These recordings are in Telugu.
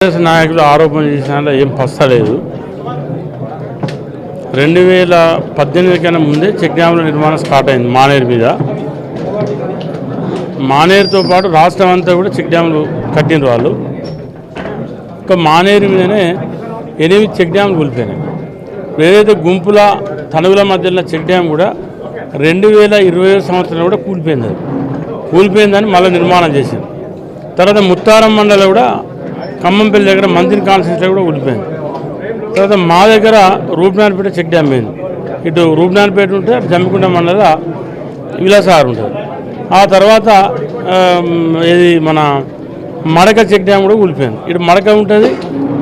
కాంగ్రెస్ నాయకులు ఆరోపణ చేసిన ఏం పస్తలేదు. 2018 కన్నా ముందే చెక్ డ్యాముల నిర్మాణం స్టార్ట్ అయింది మానేరు మీద. మానేరుతో పాటు రాష్ట్రం అంతా కూడా చెక్ డ్యాములు కట్టిన వాళ్ళు. ఒక మానేరు మీదనే 8 చెక్ డ్యాములు కూలిపోయినాయి. ఏదైతే గుంపుల తనువుల మధ్యలో చెక్ డ్యామ్ కూడా 2020 సంవత్సరం కూడా కూలిపోయిందని మళ్ళీ నిర్మాణం చేసింది. తర్వాత ముత్తారం మండలం కూడా ఖమ్మంపల్లి దగ్గర మంత్రి కాన్స్టిట్యూన్సీలో కూడా కూలిపోయింది. తర్వాత మా దగ్గర రూప్నాన్పేట చెక్ డ్యామ్ అయింది. ఇటు రూప్నాన్పేట ఉంటే అటు జమ్మికుంట మండల విలాసారు ఉంటుంది. ఆ తర్వాత ఇది మన మడక చెక్ డ్యామ్ కూడా కూలిపోయింది. ఇటు మడక ఉంటుంది,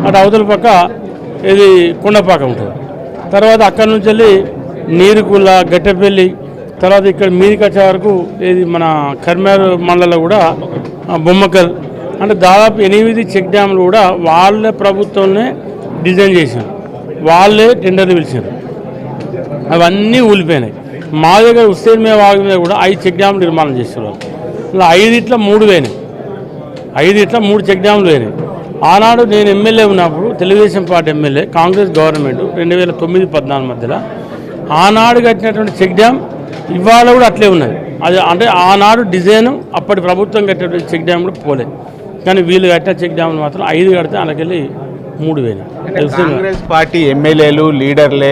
అటు అవతల పక్క ఇది కొండపాక ఉంటుంది. తర్వాత అక్కడి నుంచి వెళ్ళి నీరుకుల్ల గట్టెపల్లి, తర్వాత ఇక్కడ మీదికి వచ్చే వరకు ఇది మన కర్మేరు మండలంలో కూడా బొమ్మకల్, అంటే దాదాపు 8 చెక్ డ్యాములు కూడా వాళ్ళే ప్రభుత్వంనే డిజైన్ చేశారు, వాళ్ళే టెండర్లు పిలిచారు. అవన్నీ ఊలిపోయినాయి. మా దగ్గర హుస్సేన్ మే వాగు మీద కూడా 5 చెక్ డ్యాములు నిర్మాణం చేశారు. ఇలా 5 3 పోయినాయి, 5 3 చెక్ డ్యాములు పోయినాయి. ఆనాడు నేను ఎమ్మెల్యే ఉన్నప్పుడు Telugu Desam party MLA, Congress government 2009-14 మధ్యలో ఆనాడు కట్టినటువంటి చెక్ డ్యామ్ ఇవాళ కూడా అట్లే ఉన్నది. అది అంటే ఆనాడు డిజైన్ అప్పటి ప్రభుత్వం కట్టినటువంటి చెక్ డ్యామ్ కూడా పోలేదు. కానీ వీళ్ళు కట్టిన చెక్ డ్యాములు మాత్రం 5 కడితే అలాకెళ్ళి 3 పోయినాయి. కాంగ్రెస్ పార్టీ ఎమ్మెల్యేలు లీడర్లే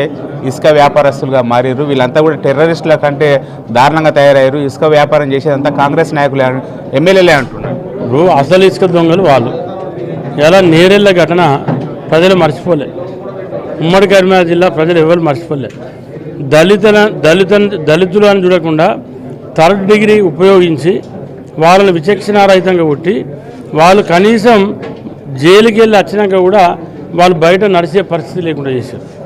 ఇసుక వ్యాపారస్తులుగా మారారు. వీళ్ళంతా కూడా టెర్రరిస్టుల కంటే దారుణంగా తయారయ్యారు. ఇసుక వ్యాపారం చేసేదంతా కాంగ్రెస్ నాయకులే, ఎమ్మెల్యేలే అంటున్నారు. ఇప్పుడు అసలు ఇసుక దొంగలు వాళ్ళు. ఎలా నేరెళ్ళ ఘటన ప్రజలు మర్చిపోలే. ఉమ్మడి కరీంనగర్ జిల్లా ప్రజలు ఎవరు మర్చిపోలే. దళితులు అని చూడకుండా 3rd డిగ్రీ ఉపయోగించి వాళ్ళని విచక్షణారహితంగా కొట్టి వాళ్ళు కనీసం జైలుకి వెళ్ళి వచ్చినాక కూడా వాళ్ళు బయట నడిచే పరిస్థితి లేకుండా చేశారు.